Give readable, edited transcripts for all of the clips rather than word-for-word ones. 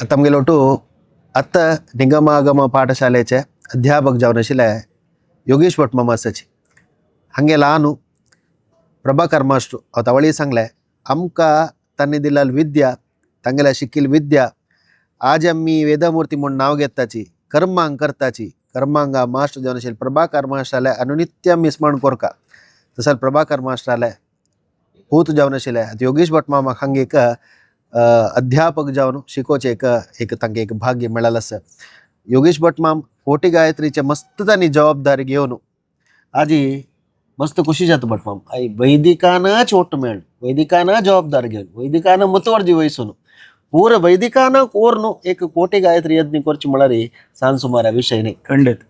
आता गेलोटू आत्ता निगमागम पाठशालेचे अध्यापक जावन आशिल्ले योगेश भट मामासाची हांगे ल्हान प्रभाकर मास्टर आवतावळी सांगले आमकां तांणी दिलेली विद्या तांगेल्या शिकिल्ली विद्या आज आमी वेदमूर्ती म्हूण नांव घेताची कर्मांग करताची कर्मांगा मास्टर जावन आशिल्ले प्रभाकर मास्टर जाले अनुनित्य आमी स्मरण कोरका तसले प्रभाकर मास्टर जाले पूत जावन आशिल्ले योगेश भट मामाक हांगे एक अध्यापक जावन शिकोवचे एक तांकां एक भाग्य मेळ्ळेलें आसा. योगेश भट माम कोटी गायत्रीचे मस्त तांणी जबाबदारी घेवन आजी मस्त खुशी जाता भट माम आई वैदिकान चोट मेळ वैदिकान जबाबदारी घेवन वैदिकान मुतवर्जी वयसून पूर वैदिकान कोरनु एक कोटी गायत्री यज्ञ करची म्हळ्यार सांज सुमार विषय न्ही खंडित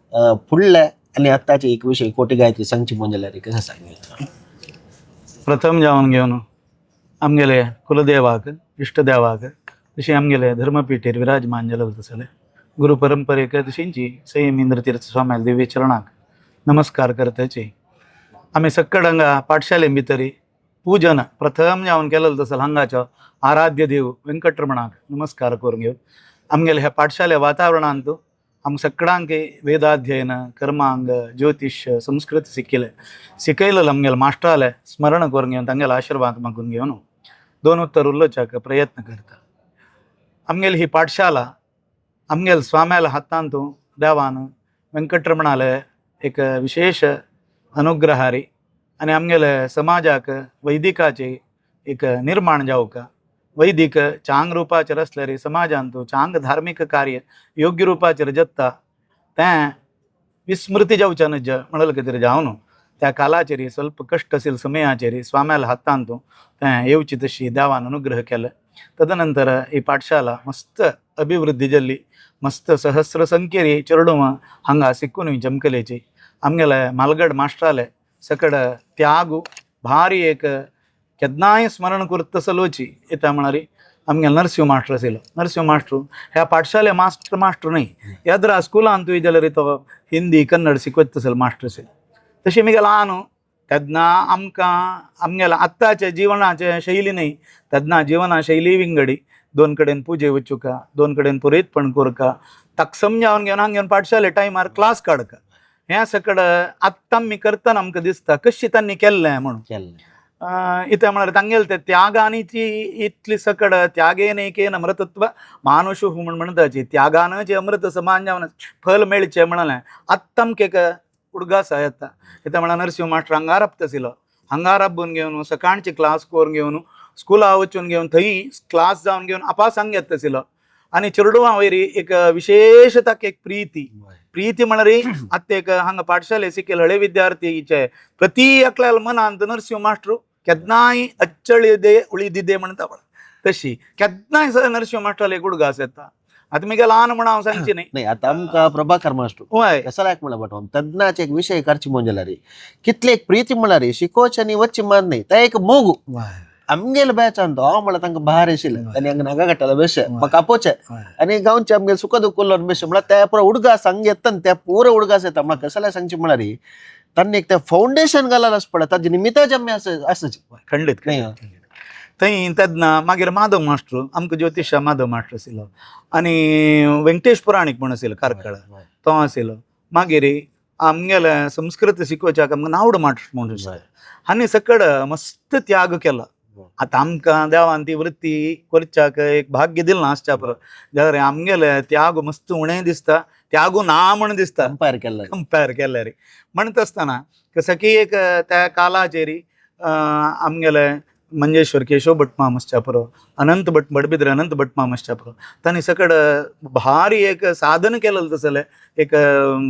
फुडले आनी आतांचे एक विषय कोटी गायत्री सांगची म्हणजे जाल्यार कशें सांगता. प्रथम जावन घेवन आमगेले कुलदेवाक इष्टदेवाक तशी आमगेले धर्मपिठेर विराजमान जाले तसले गुरु परंपरेक तशींची संयम इंद्रतीर्थ स्वाम्याल दिव्य चरणाक नमस्कार करताची आमी सक्कड हांगा पाठशाले भितरी पूजन प्रथम जावन केलेलो तसले हांगाचो आराध्य देव वेंकटरमणाक नमस्कार करून घेवन आमगेले ह्या पाठशाले वातावरणांत आम सगळ्यांक वेदाध्ययन कर्मांग ज्योतिष्य संस्कृत शिकयलेलो आमगेले मास्टराले स्मरण करून घेवन तांगेलो आशिर्वाद मागून घेवन दोन उत्तर उलोवच्याक प्रयत्न करता. आमगेली ही पाठशाला आमगेले स्वाम्याला हातांत देवान वेंकटरमणाले एक विशेष अनुग्रहारी आनी आमगेले समाजाक वैदिकाचे एक निर्माण जावका वैदिक चांग रुपाचेर आसल्यार समाजांत चांग धार्मीक कार्य योग्य रुपाचेर जत्ता तें विस्मृती जावचें न्हय म्हणलें कितें जावन त्या कालाचेर स्वल्प कश्टशील समयाचेर स्वाम्याला हातांत तें येवची तशी देवान अनुग्रह केले. तदनंतर ही पाठशाला मस्त अभिवृद्धी जाल्ली मस्त सहस्र संख्येरी चेडूं हांगा शिकून जमकलेची आमगेले मालगड मास्टराले सकड त्याग भारी एक केन्नाय स्मरण करता तसलोची येता म्हळ्यार आमगेलो नरसिंह मास्टर आशिल्लो. नरसिंह मास्टर ह्या पाठशाले मास्टर न्ही येद्रा स्कुलांत तुवें जाल्यार तो हिंदी कन्नड शिकयता तसलो मास्टर आशिल्लो. तशें आमी ल्हान तेन्ना आमकां आमगेल्या आत्ताचे जिवनाचे शैली न्ही तेन्ना जिवना शैली विंगडी दोन कडेन पुजे वचुका दोन कडेन पुरयतपण करका तक्षम जावन घेवन हांगा घेवन पाठशाले टायमार क्लास काडका हें सकड आत्तां आमी करतना आमकां दिसता कशें तांणी केल्लें म्हणून केल्लें इथं म्हळ्यार तांगेले ते त्यागानीची इतली सकड त्यागेनेकेन अमृतत्व मानुषु म्हूण म्हणटाची त्यागान जे अमृत समान जावन फल मेळचें म्हणलें आत्तां आमकां एक उडगासा येता. इथं म्हळ्यार नरसिंह मास्टर हांगा राबता आशिल्लो हांगा राबून घेवन सकाळची क्लास करून घेवन स्कुला वचून घेवन थंय क्लास जावन घेवन आपासांग येता आशिल्लो आनी चेडवां वयरी एक विशेषताक एक प्रीती म्हळ्यार आतां एक हांगा पाठशाले शिकेल हळे विद्यार्थीचे प्रति एकल्या मनांत नरसिंह मास्टर केन्नाय अच्चळी दे उळी दिदे म्हणटा तशी केन्नाय नरसिंह मास्टराले एक उडगास येता. आता मी ल्हान म्हणून हांव सांगची न्ही आतां आमकां प्रभाकर मास्टर हय कसलाक म्हणल्यार बट तज्ञाचे एक विशय करची म्हणजे जाल्यार कितले एक प्रीती म्हळ्यार शिकोवचें आनी वचचें मान न्ही तें एक मोग आमगेले बॅचान तो हांव म्हळ्यार तांकां भायर आशिल्लें तांणी हांगा नागा काडटालो बेश्टे म्हाका आपोवचें आनी गांवचे आमगेले सुख दुख उलोवन बेश्टे म्हळ्यार त्या पुरो उडगास हांगा येता त्या पुरो उडगास येता म्हळ्यार कसलें सांगचें म्हळ्यार तांणी एक तें फावंडेशन घालायला आसता पळय ताजे निमित्ताच आमी आसाची खंडीत थंय तेन्ना मागीर माधव मास्टर आमकां ज्योतिशा माधव मास्टर आशिल्लो आनी वेंकटेश पुराणीक म्हूण आशिल्लो कारकळ तो आशिल्लो. मागीर आमगेले संस्कृत शिकोवच्याक आमकां नावड मास्टर म्हणून हांणी सकड मस्त त्याग केला. आतां आमकां देवान ती वृत्ती करच्याक एक भाग्य दिलें ना आसच्या पुरो जाल्यार आमगेले त्याग मस्त उणें दिसता त्यागू ना म्हण दिसता कंपेर केल्यार म्हणटा आसतना सकी एक त्या कालाचेर आमगेले मंजेश्वर केशव भट माम आसच्या पुरो अनंत भट बडबिद्र अनंत भट माम आसच्या पुरो तांणी सकड भारी एक साधन केलेलें तसलें एक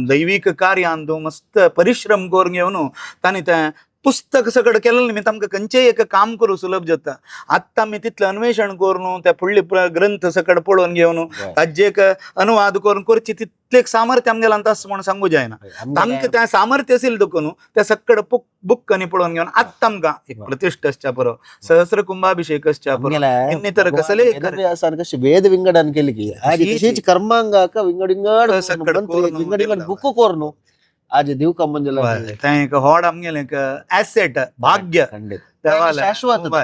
दैवीक कार्यान तूं मस्त परिश्रम करून घेवन तांणी तें पुस्तक सकड केलें निमित्त आमकां खंयचेय एक काम करूं सुलभ जाता. आत्तां आमी तितलें अन्वेषण करून ते फुडले ग्रंथ सकड पळोवन घेवन ताजे एक अनुवाद करून करची तितलें सामर्थ्य आमगेलें आसा म्हूण सांगूं जायना. तांकां तें सामर्थ्य आशिल्लें देखून तें सकड बुक कनी पळोवन घेवन आत्तां आमकां एक प्रतिश्ठ आसच्या पुरो सहस्र कुंभाभिषेक आसच्या पुरो इन्नितर कसले कशें वेद विंगडन केली की तशीच कर्मांगाक विंगड विंगड बुक कोर आज दिवका म्हणजे तें एक व्हड आमगेलें एक एसेट भाग्य शाश्वत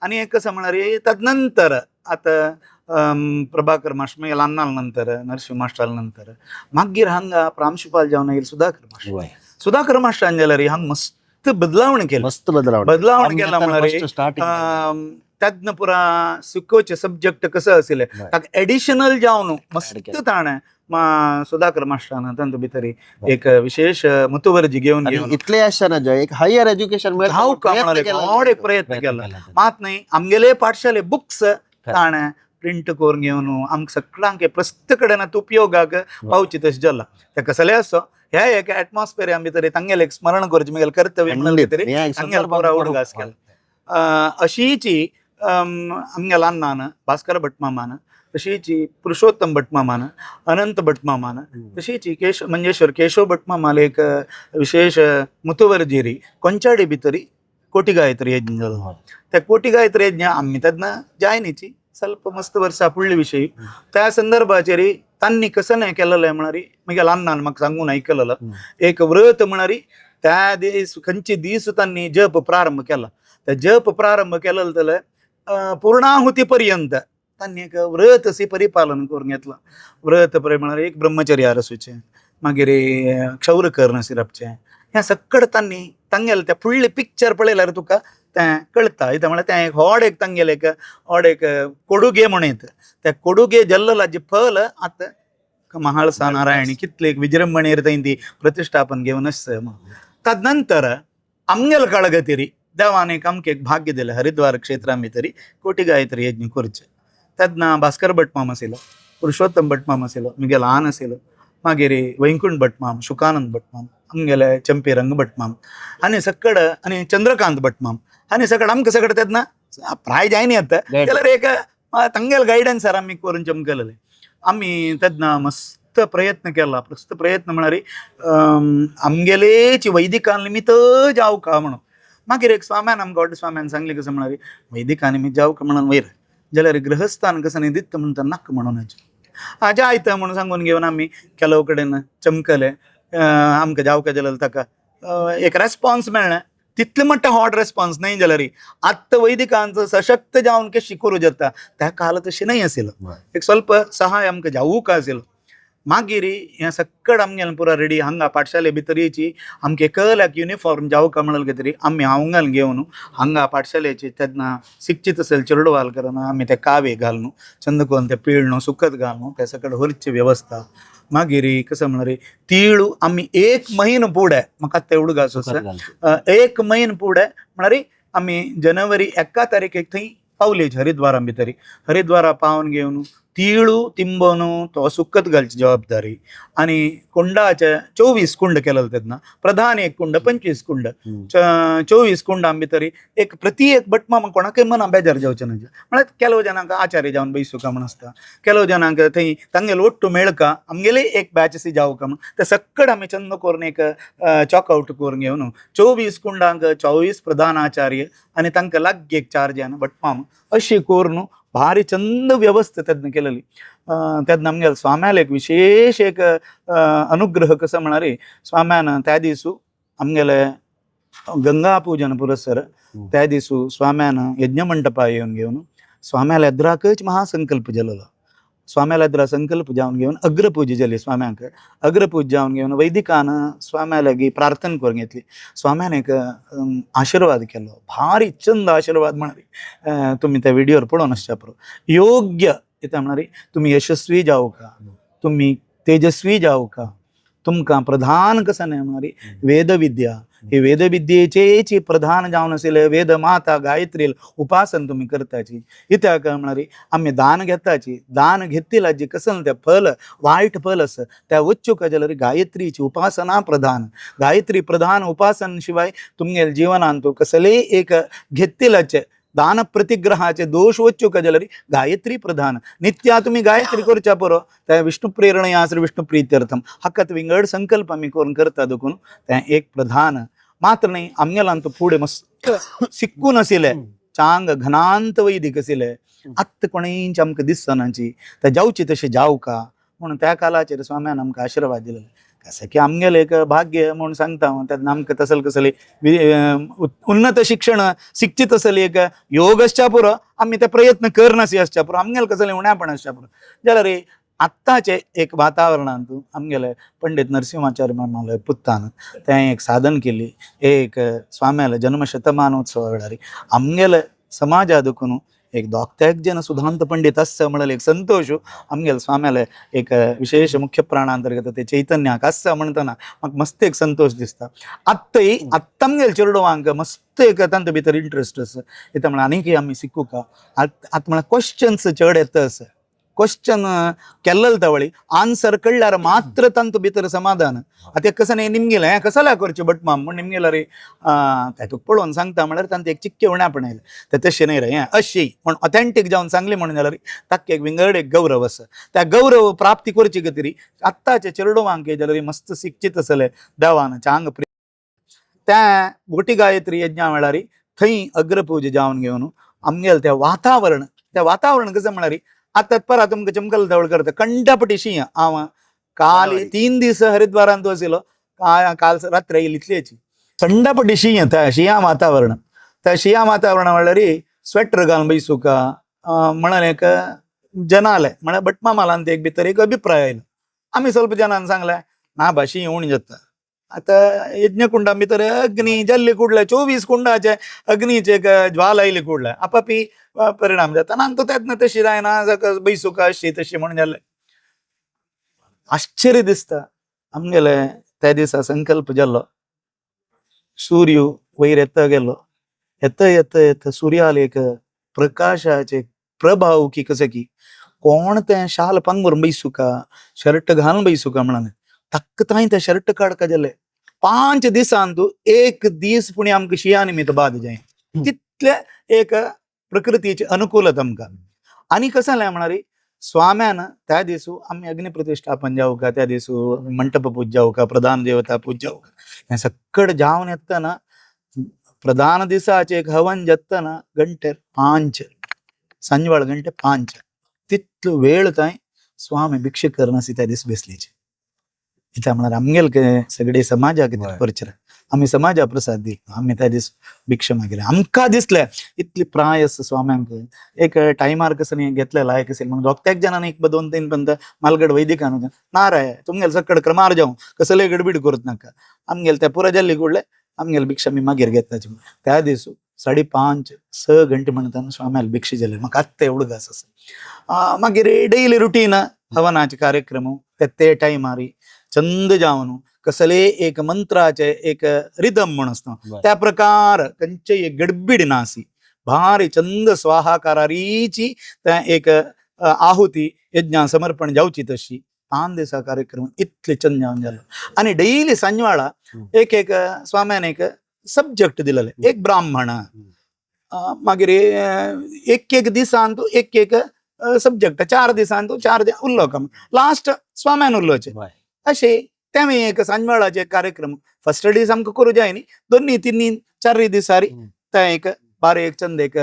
आणि एक कसं म्हणल्यार तदनंतर आतां प्रभाकर मास्टर मागीर अन्नाल नंतर नरसिंह मास्टर नंतर मागीर हांगा प्रांशुपाल जावन येयले सुधाकर मास्टरान जाल्यार हांगा मस्त बदलावण केली. मस्त बदलाव बदलावण केला म्हळ्यार स्टार्टिंग त्यातनं पुरा शिकोवचे सब्जेक्ट कसं आशिल्ले ताका एडिशनल जावन मस्त ताणें सुधाकर मास्टरान तांतू भितर एक विशेष मुतुवर्जी घेवन इतले आसना जय एक हायर एज्युकेशन व्हड एक प्रयत्न केला. मात न्ही आमगेले पाठशाले बुक्स ताणें प्रिंट करून घेवन आमकां सगळ्यांक प्रस्त कडेन उपयोगाक पावची तशें जाला. ते कसले आसो ह्या एका एटमॉस्फियरा भितर तांगेले एक स्मरण करचें म्हगेलें कर्तव्य म्हणून तरी तांगेलो पुरा उडगास केला. अशीची आमगेल्या अण्णान भास्कर भट मामान तशीची पुरुषोत्तम भट मामान अनंत भट मामान तशीची मंजेश्वर केशव भट मामाले एक विशेष मुतुवर्जेरी कोंचाडी भितरी कोटी गायत्री यज्ञ जालो. त्या कोटी गायत्री यज्ञ आम्ही तेन्ना जायनीची ಸ್ವಲ್ಪ मस्त वर्सां फुडले विशयी त्या संदर्भाचेर तांणी कसं नाही केलेलं म्हणारी म्हगेल्या अण्णान म्हाका सांगून आयकलेलं एक व्रत म्हणारी त्या दीस खंयचे दीस तांणी जप प्रारंभ केला. त्या जप प्रारंभ केलेलं जाल्यार पूर्णाहुती पर्यंत तांणी एक व्रत असे परिपालन करून घेतलं. व्रत म्हणार एक ब्रह्मचर्यार आसूचें मागीर क्षौर कर्ण सिरपचें ह्या सगळं तांणी तांगेलें त्या फुडलें पिक्चर पळयल्यार तुका तें कळटा. इता म्हळ्यार तें एक व्हड एक तांगेलें व्हड एक कोडुगे म्हणत त्या कोडुगे जल्ललाची फल आतां महाळसा नारायणी कितले एक विजृंभणेर थंय ती प्रतिष्ठापन घेवन तदनंतर आमगेल काळगतीरी देवान एक आमकां एक भाग्य दिलें हरिद्वार क्षेत्रां भितरी कोटी गायत्री यज्ञ करचें. तेन्ना भास्कर भट माम आशिल्लो पुरुषोत्तम भट माम आशिल्लो म्हगे ल्हान आशिल्लो मागीर वैकुंठ भट माम शुकानंद भट माम आमगेले चंपी रंग भट माम आनी सकड आनी चंद्रकांत भट माम आनी सकड आमकां सकड तेन्ना प्राय जायनी येता जाल्यार एक तांगेल गायडन्सार आमी करून चमकलेले. आमी तेन्ना मस्त प्रयत्न केला. मस्त प्रयत्न म्हळ्यार आमगेलेची वैदिकां निमित्त जावका म्हणून मागीर एक स्वाम्यान आमकां व्हड स्वाम्यान सांगलें कसं म्हळ्यार वैदिकां निमित्त जावका म्हणून वयर जाल्यार गृहस्थान कसं न्ही दित्त म्हणटा नाका म्हणून हाजे आयता म्हणून सांगून घेवन आमी केलो कडेन चमकले. आमकां जावका जाल्यार ताका एक रेस्पॉन्स मेळ्ळें तितले म्हणटा हॉट रेस्पॉन्स न्हय जाल्यार आत्तां वैदिकांचो सशक्त जावन कशी करूं जाता त्या काल तशें न्हय आशिल्लो. एक स्वल्प सहाय आमकां जावूक आशिल्लो. मागीर हें सक्कड आमगेलें पुरा रेडी हांगा पाठशाले भितरीची आमकां एकल्याक युनिफॉर्म जावका म्हणलें तरी आमी हांगाल घेवन हांगा पाठशालेची तेन्ना शिक्षीत असेल चेडवाल करना आमी ते कावे घालून चंदकोन ते पिळणो सुकत घालून त्या सकड व्हरची वेवस्था. मागीर कसं म्हळ्यार तिळू आमी एक म्हयनो फुडें म्हाका ते उडगास आसा एक म्हयनो फुडें म्हळ्यार आमी जनवरी 1 तारखेक थंय पावलेच हरिद्वारा भितरी. हरिद्वारा पावन घेवन तिळू तिंबोन तो सुकत घालची जबाबदारी आनी कुंडाचे 24 कुंड केलेलो तेन्ना प्रधान एक कुंड 25 कुंड 24 कुंडां भितरी एक प्रति एक भट मामा कोणाकय मना बेजार जावचें न्हय. म्हळ्यार केलो जाणांक आचार्य जावन बैसुका म्हण आसता केलो जाणांक थंय तांगेलो ओट्टू मेळका आमगेले एक बॅच सी जावका म्हण ते सक्कड आमी चंद करून एक चॉकआउट करून घेवन 24 कुंडांक 24 प्रधान आचार्य आनी तांकां लागीं एक 4 जाण भट मामा अशी करून भारी चंद व्यवस्था तेन्ना केलेली. तेन्ना आमगेल्या स्वाम्याल एक विशेष एक अनुग्रह कसं म्हळ्यार स्वाम्यान त्या दिसू आमगेले गंगा पूजन पुरस्सर त्या दिसू स्वाम्यान यज्ञ मंडपा येवन घेवन स्वाम्याल येद्राकच महासंकल्प जालेलो. स्वाम्याल येद्रा संकल्प जावन घेवन अग्रपूजा जाली स्वाम्याक. अग्रपूजा जावन घेवन वैदिकान स्वाम्या लागीं प्रार्थना करून घेतली. स्वाम्यान एक आशिर्वाद केलो भारी चंद आशिर्वाद म्हणारी तुमी त्या व्हिडिओर पळोवन आसच्या पुरो योग्य येता म्हणारी तुमी यशस्वी जावका तुमी तेजस्वी जावका तुमकां प्रधान कसं न्हय म्हणारी वेदविद्या हे वेदविद्येचेची प्रधान जावन आशिल्ले वेद माता गायत्री उपासन तुम्ही करताची इत्याक म्हणारी आम्ही दान घेताची दान घेतलेलाची कसं ते फल वाईट फल असं त्या वच्चूक जाल्यार गायत्रीची उपासना प्रधान गायत्री प्रधान उपासन शिवाय तुमगे जीवनांत कसले एक घेतलेलाचे दान प्रतिग्रहाचे दोष वच्चूक जाल्यार गायत्री प्रधान नित्या तुम्ही गायत्री करच्या पुरो त्या विष्णू प्रेरणया श्री विष्णू प्रीत्यर्थम हक्कत विंगड संकल्प आम्ही करून करता देखून त्या एक प्रधान मात्र नाही आमगेलांत फुडें मस्त शिकून आशिल्ले चांग घनांत वैदिक आशिल्ले आत्त कोणींच आमकां दिसनाची त्या जावची तशें जावका म्हणून त्या कालाचेर स्वाम्यान आमकां आशिर्वाद दिलेले कसं की आमगेले एक भाग्य म्हणून सांगता हांव त्यात आमकां तसल कसले उन्नत शिक्षण शिक्षीत असले एक योगसच्या पुरो आम्ही ते प्रयत्न करनासी असच्या पुरो आमगेले कसले उण्यापण असच्या पुरो जाल्यार आत्ताचे एक वातावरणांत आमगेले पंडित नरसिंहाचार्य महालय पुत्तान ते एक साधन केली एक स्वाम्याला जन्मशतमानोत्सव वेळारी आमगेले समाजा देखून एक दोगत्याक जन सुधांत पंडित आसता म्हणल्यार एक संतोष आमगेले स्वाम्याले एक विशेष मुख्य प्राणांतर्गत ते चैतन्याक आसता म्हणटना म्हाका मस्त एक संतोष दिसता आत्ता आमगेले चेडवांक मस्त एक तांचे भितर इंट्रस्ट आसा येता म्हळ्यार आनीकय आमी शिकूं का आतां म्हळ्यार क्वेश्चन्स चड येता आसा क्वेश्चन केल्लो तवळी आन्सर कळल्यार मात्र तांचे भितर समाधान आता कसं नाही निमगेलें हें कसाल्या करचें बट माम म्हण निमगेल्यार तातूंत पळोवन सांगता म्हळ्यार तांचे एक चिक्के उण्यापण आयलें ते तशें न्ही रे हें अशी पण ऑथेंटीक जावन सांगलें म्हणून जाल्यार ताका एक विंगड एक गौरव आसा त्या गौरव प्राप्ती करचे खातीर आत्ताचे चेडवांक जाल्यार मस्त शिक्षीत आसले देवान चांग त्या गोटी गायत्री यज्ञा वेळार थंय अग्रपूज जावन घेवन आमगेलें तें वातावरण कसं म्हळ्यार आता परत तुमकां चमकल धवळ करता कंठापटी शिंय हांव काल 3 दीस हरिद्वारांत वसिलो काल रात्र येयली इतलेची थंडापटी शिंय त्या शिंया वातावरण म्हणल्यार स्वेटर घालून बैसूं का म्हणून एक जनाले म्हळ्यार भटमा मालांत एक भितर एक अभिप्राय आयलो आमी ಸ್ವಲ್ಪ जनान सांगलें ना बा शिंय उणी जाता आता यज्ञकुंडा भितर अग्नी जल्ली कुडले 24 कुंडाचे अग्नीचे ज्वाला आयली कुडले आपापी परिणाम जाता ना तो त्यातनं तशी जायना बैसूं का अशी तशी म्हणून जालें आश्चर्य दिसता आमगेले त्या दिसा संकल्प जाल्लो सूर्य वयर येता गेलो येता सूर्याल एक प्रकाशाचे प्रभाव की कसं की कोण तें शाल पांगून बैसूं का शर्ट घालून बैसूं का म्हणून तक्क ताई ते शर्ट काडका जाले 5 दिसांतू एक दीस पुणे आमकां शिया निमित्त बाद जाय तितले एक प्रकृतीचे अनुकूलत आमकां आनी कसं जालें म्हणारी स्वाम्यान त्या दिसू आमी अग्निप्रतिष्ठापन जावं का त्या दिसू मंटप पूज जावं का प्रधान देवता पूज जावं का हें सक्कड जावन येतना प्रधान दिसाचे एक हवन जातना गंटे 5 संजवाळ गंटे 5 तितलो वेळ थंय स्वामी भिक्षे करनासी त्या दीस बेसलीचे इथं म्हणाल आमगेल सगळे समाजाक परचर आम्ही समाजा प्रसाद दिलो आम्ही त्या दीस भिक्षा मागिले आमकां दिसलें इतली प्राय आसा स्वाम्यांक एक टायमार कसं न्ही घेतले लायक असेल म्हणून दोगत्याक जणांनी एक 2-3 पंत मालगड वैदिकान ना रे तुमगेल सकड क्रमार जावं कसले गडबीड करूत नाका आमगेल त्या पुरा जल्ली कुडले आमगेल भिक्षा मी मागीर घेताची त्या दिसू 5:30-6 घंटे म्हणटाना स्वाम्याल भिक्षा जाले म्हाका आत्ता एवढं घास आसा मागीर डेली रुटीन हवनाचे कार्यक्रम ते टायमार चंद जावन कसले एक मंत्राचे एक रिदम म्हण आसता त्या प्रकार खंयचे एक गडबीड नासी भारी चंद स्वाहाकारारीची एक आहुती यज्ञा समर्पण जावची तशी 5 दिसा कार्यक्रम इतले चंद जावन जालो आनी डेली सांजवाळा एक स्वाम्यान एक सब्जेक्ट दिलेले एक ब्राह्मण मागीर एक दिसांत एक सब्जेक्ट 4 दिसांत 4 उरलो काम लास्ट स्वाम्यान उरलोचे अशे तें एक सांजवाळाचे कार्यक्रम फर्स्ट दीस आमकां करूं जाय न्ही 2-3-4 दिसारी ते एक बारे एक चंद एक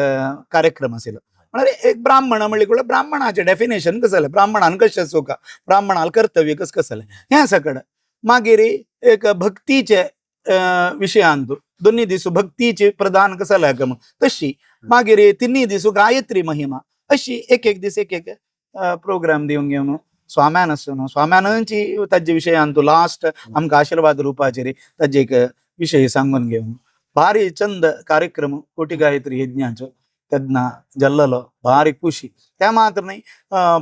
कार्यक्रम आशिल्लो म्हळ्यार एक ब्राह्मण म्हणले ब्राह्मणाचे डेफिनेशन कसं जालें ब्राह्मणान कशें चोका ब्राह्मणाल कर्तव्य कसं जालें हें सकड मागीर एक भक्तीचे विशयांत 2 दिसू भक्तीचे प्रधान कसं जालें तशी मागीर 3 दिसू गायत्री महिमा अशी एक दीस एक प्रोग्राम दिवन घेवन स्वाम्यान आसून स्वाम्यानांची ताजे विशयांत लास्ट आमकां आशीर्वाद रुपाचेर ताजे एक विशय सांगून घेवन भारी चंद कार्यक्रम कोटी गायत्री यज्ञाचो तेन्ना जाल्लो भारी खुशी त्या मात्र न्ही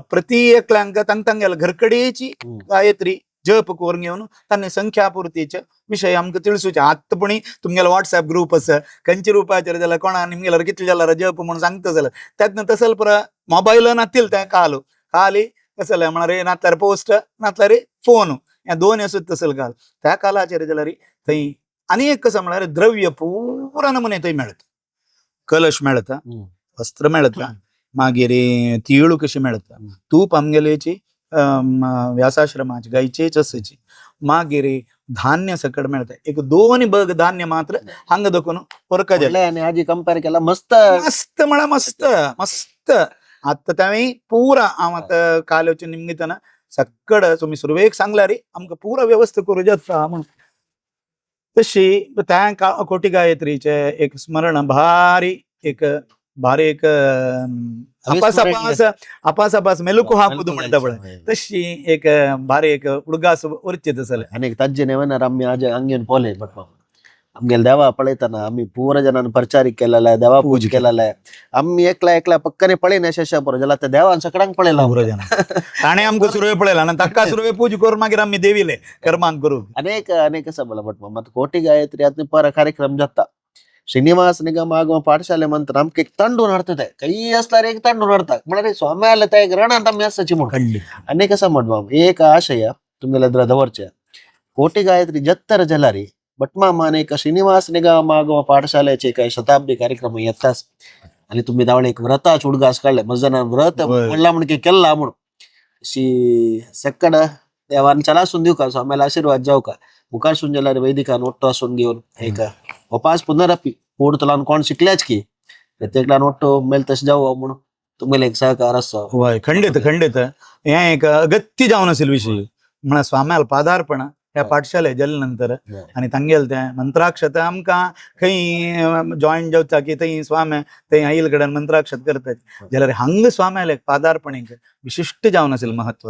प्रति एकल्यांक तांगेल्या घरकडेची गायत्री जप करून घेवन तांणी संख्यापुर्तीचे विशय आमकां तिळसूचे आत्तपणी तुमगेलो व्हॉट्सॅप ग्रुप आसा खंयच्या रुपाचेर जाल्यार कोणा निमगेल्यार कितले जाल्यार जप म्हणून सांगता जाल्यार त्यातनं तसल पुरा मोबायल नातिल तें खाली कसं म्हणारे नातल्यार पोस्ट नातल्यार फोन ह्या 2 आसूच तसल काल त्या कालाचेर जाल्यार थंय आनी एक कसं म्हळ्यार द्रव्य पुरा नमुने थंय मेळटा कलश मेळटा वस्त्र मेळटा मागीर तिळू कशी मेळटा तूप आमगेलेची व्यासाश्रमाची गायचेच आसाची मागीर धान्य सकड मेळटा एक 2 बग धान्य मात्र हांगा देखून परका जालें आजी कंपेर केला मस्त म्हळ्यार मस्त आता त्यावेळी पुरा हांव आतां काल वचून निमताना सक्कड तुमी सुरवेक सांगला रे आमकां पुरा व्यवस्था करूं जाता म्हणून. तशी त्या कोटी गायत्रीचे एक स्मरण भारी एक अपास मेलुको हाकुದು म्हणटा पळय तशी एक भारी एक उडगास उरचित असले. आणि ताजे नेवनार आम्ही आज अंगेन पोले बट आमगेल देवा पळयतना आम्ही पूरा जनांना प्रचार केलेला आहे, देवा पूज केलेला आहे. आम्ही एकला पक्कने पळयना शेषापुर जाला त्या देवान सगळ्यांक पळयला पुरो जन ताणे आमकां सुरवे पळयला आनी ताका सुरवे पूज करून मागीर आमी देविले कर्मांक करून अनेक असा बोला बट मत कोटी गायत्री आतनी पर कार्यक्रम जाता ಶ್ರೀನಿವಾಸ ನಿಗಮ ಆಗುವ ಪಾಠಶಾಲೆ ಮಂತ್ರ ನಮ್ಗೆ ತಂಡು ನಡ್ತದೆ ಕೈ असल्यार एक ತಂಡು नडता म्हळ्यार स्वाम्याला त्या एक रण आमी आसची म्हणून अनेक असा म्हणवा एक आशय तुमगेल्या एद्र दवरचे कोटी गायत्री जत्तर जलारी बटमामान एक श्रीनिवास निगम आगोवा पाठशालेचे काही शताब्दी कार्यक्रम येताच आणि तुम्ही दावळे एक व्रताच उडगास काढले मजाना व्रत म्हणला म्हणके केला म्हणून अशी सक्कड देवान चलासून देऊ का स्वाम्याला आशीर्वाद जाऊ का मुखार सुंजलारी वैदिकान ओट्टो असून घेऊन एक उपास पुनरपी पोड तलान कोण शिकल्याच की प्रत्येकला ओट्टो मेल तशें जाऊ म्हणून तुम्हाला एक सहकार असो. होय खंडित हे एक अगत्य जावन असेल विषय म्हळ्यार स्वाम्याला पादार्पण ह्या पाठशाले गेले नंतर आणि तांगेल ते मंत्राक्षत आमकां खंय जॉईंट जावता की थंय स्वाम्या थंय आईल कडेन मंत्राक्षत करतात जाल्यार हांगा स्वाम्याला एक पादार्पण एक विशिष्ट जावन असेल महत्व.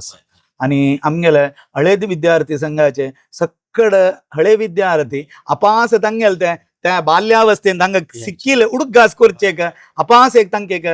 आणि आमगेले हळेद विद्यार्थी संघाचे सक्कड हळे विद्यार्थी अपास तांगेल ते त्या बाल्यावस्थेन तांकां सिक्कील उडगास करचेक अपास एक तांकां एक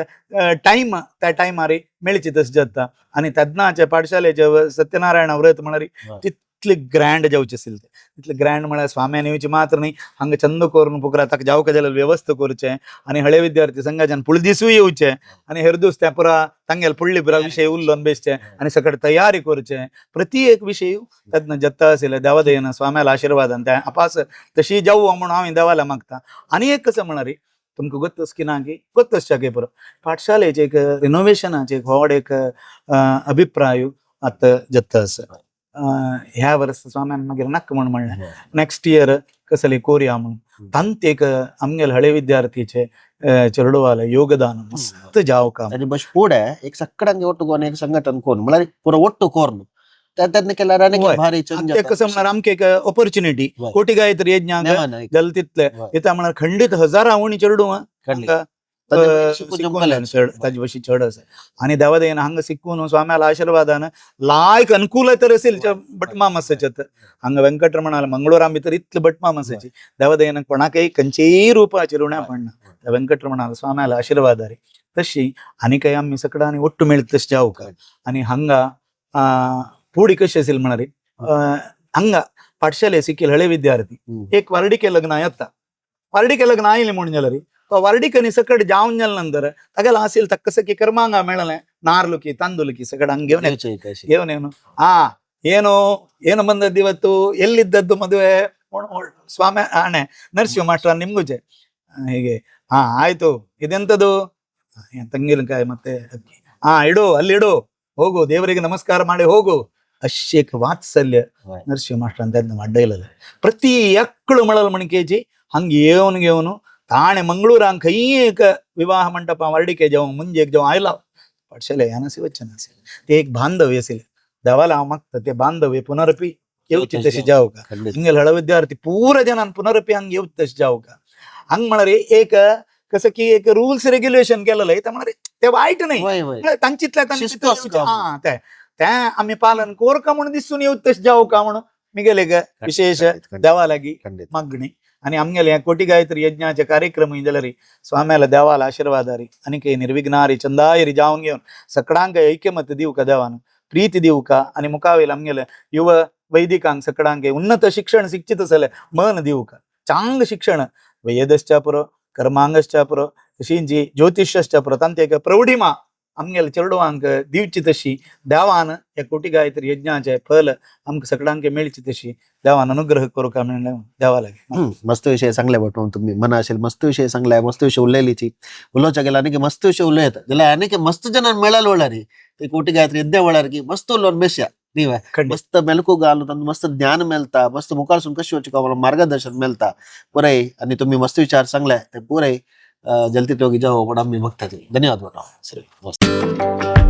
टायम त्या टायमार मेळची तशें जाता. आणि तेन्नाचे पाठशालेचे सत्यनारायण व्रत म्हळ्यार तितले ग्रँड जावचे असेल तितले ग्रँड म्हळ्यार स्वाम्यान येवचे मात्र न्ही हांगा चंद करून पुकरा ताका जावका जाल्यार व्यवस्था करचे आणि हळे विद्यार्थी संघाच्यान फुडले दिसूय येवचे आणि हेर दीस त्या पुरा तांगेल फुडले पुरा विशय उरलोन बेसचे आणि सकट तयारी करचे प्रति एक विशय तेन्ना जत्ता असेल देवा दयेन स्वाम्याला आशीर्वादान त्या अपास तशी जाऊ म्हणून हांव देवाला मागता. आणि एक कसं म्हणारी तुमकां गोत्तस की ना की गोत्तस के पुरो पाठशालेचे एक रिनोव्हेशनाचे एक व्हड एक अभिप्राय आता जत्ता आसा. ह्या वर्स स्वाम्यान मागीर नाका म्हणून म्हणलें नेक्स्ट इयर कसले कोरया म्हणून तांत एक आमगेल हळे विद्यार्थीचे चेडवाले योगदान मस्त जाव का बस पुढे एक सक्कडांगे ಒಟ್ಟು कोण एक संघटन कोण म्हळ्यार पुरो ಒಟ್ಟು कोर्न त्यातनं केल्यार अनेक भारी चेंज ते कसं म्हळ्यार आमकां एक ऑपॉर्च्युनिटी कोटी गायत्री यज्ञाक जाल तितले येता म्हळ्यार खंडीत हजारां आवणी चेडू ताजे भशी चड आसा. आणि देवा दयेन हांगा शिकून स्वाम्याला आशीर्वादान लायक अनुकूल तर असेल बटमाम आसाच्यात हांगा व्यंकटरमणाला मंगळूरां भितर इतले बटमाम आसाची देवा दयेन कोणाकय खंयचेय रुपाचे ऋण्या पडना त्या व्यंकटरमणाला स्वाम्याला आशीर्वादारी तशी आनी काही आमी सगळ्यां आनी ओट्टू मेळत तशें जावं का. आणि हांगा फुडें कशें असेल म्हळ्यार हांगा पाठशाले शिकेल हळे विद्यार्थी एक वार्डिके लग्न येता वार्डिके लग्न आयलें म्हणून जाल्यार तो वार्डिकनी सकट जावन जाले नंतर तागेला असेल तಕ್ಕ की कर्मांग मेळलें नार्लुकी तांदुलकी सकट हंಗೆ घेवन ಏನು ಏನು ಬಂದದ್ದು ಇವತ್ತು ಎಲ್ಲಿದ್ದದ್ದು ಮದುವೆ ಸ್ವಾಮಿ ಆಣೆ ನರಸಿಂಹ ಮಾಸ್ಟರ್ ನಿಮ್ಗುಚೆ ಹೀಗೆ ಆಯ್ತು ಇದೆಂತದು ತಂಗಿನಕಾಯಿ ಮತ್ತೆ ಅಕ್ಕಿ ಇಡು ಅಲ್ಲಿ ಇಡು ಹೋಗು ದೇವರಿಗೆ ನಮಸ್ಕಾರ ಮಾಡಿ ಹೋಗು ಅಶ್ಯಕ್ ವಾತ್ಸಲ್ಯ ನರಸಿಂಹ ಮಾಸ್ಟರ್ ಅಂತ ಅಡ್ಡ ಇಲ್ಲದೆ ಪ್ರತಿ ಎಕ್ಕಳು ಮಳಲ್ ಮಣಿಕೇಜಿ ಹಂಗೆ ಏವನು ताणे मंगळूरांक खंय एक विवाह मंडपा वार्डिके जावं म्हणजे जावं आयला पाठशाले ह्या नसे वचन असेल ते एक बांधव्य असेल देवाला हांव मागता ते बांधव्य पुनरपी येवची तशी जावं का. हिंगेल हळ विद्यार्थी पुरा जनान पुनरपी हांगा येवची तशी जावं का. हांगा म्हळ्यार एक कसं की एक रुल्स रेग्युलेशन केलेलं आहे म्हळ्यार ते वायट नाही तांचितल्या ते आम्ही पालन कोर का म्हणून दिसून येवची तशी जावं का म्हणून मी गेले ग विशेष देवा लागी मागणी. आणि आमगेले कोटी गायत्री यज्ञाचे कार्यक्रम जाल्यार स्वाम्याला देवाला आशीर्वादारी आणि काही निर्विघ्नारी चंदायरी जावन घेवन सगळ्यांक ऐक्यमत दिवं का देवान प्रीती दिवं का. आणि मुखावेल आमगेले युव वैदिकांक सगळ्यांक उन्नत शिक्षण शिक्षित असेल मन दिवं का चांगलं शिक्षण वेदश्च पुरो कर्मांगश्च पुरो तशी जी ज्योतिष्यश्च पुरो तांते एक प्रौढिमा आमगेल चेडवांक दिवची तशी देवान या कोटी गायत्री यज्ञाचे फल आमकां सगळ्यांक मेळची तशी देवान अनुग्रह करू का म्हणलें देवा लागे. मस्त विषय सांगले बटून तुम्ही मना असेल मस्त विषय सांगलाय मस्त विषय उरलेलीची उलोवचा गेला आनी मस्त विषय उलयता जाल्यार आनी मस्त जनान मेळाल वळार ते कोटी गायत्री यज्ञ वळार की मस्त उलोवन बेश्या नीव मस्त मेलकू घालून मस्त ज्ञान मेळता मस्त मुखारसून कशी वचूं मार्गदर्शन मेळता पुराय. आणि तुम्ही मस्त विचार सांगले ते पुराय जलती टोकी जाओ बड़ा मी बघता धन्यवाद बटा सर